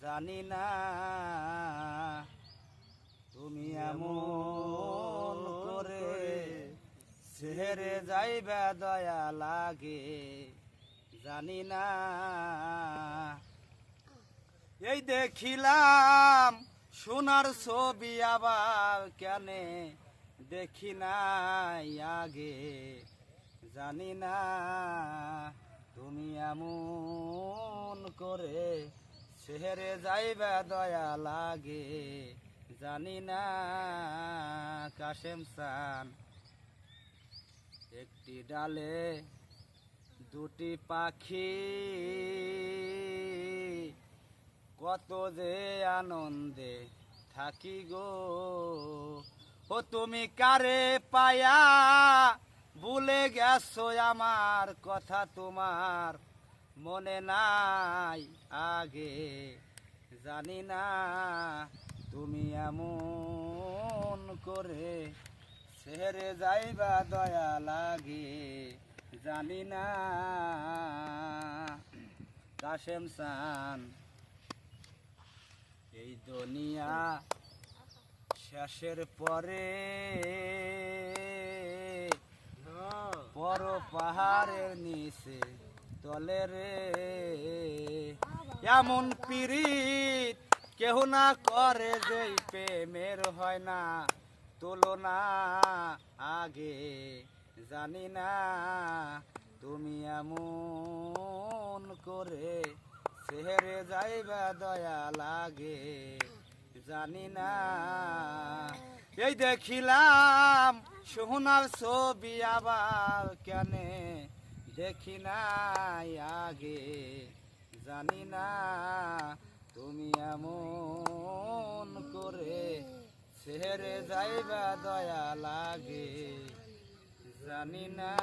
জানি না তুমি এমন করে ছেড়ে যাইবা দয়া লাগে জানি না। এই দেখিলাম সোনার ছবি আবার কেনে দেখি নাই আগে জানি না তুমি এমন করে ছেড়ে যাইবা দয়া লাগে জানি না। কাশেম চান একটি ডালে দুটি পাখি কত যে আনন্দে থাকি গো। ও তুমি কারে পায়া ভুলে গেছো আমার কথা তোমার মনে নাই আগে জানি না তুমি এমন করে ছেড়ে যাইবা দয়া লাগে জানি না। কাশেম চান এই দুনিয়া শেষের পরে বড় পাহাড়ের নিচে তলে রে এমন পীড়িত কেহ না করে যেই প্রেমের হয় না তুলনা আগে জানি না তুমি এমন করে ছেড়ে যাইবা দয়া লাগে জানি না। এই দেখিলাম সোনার ছবি আবার কেনে দেখি নাই আগে জানি না তুমি এমন করে ছেড়ে যাইবা দয়া লাগে জানি না।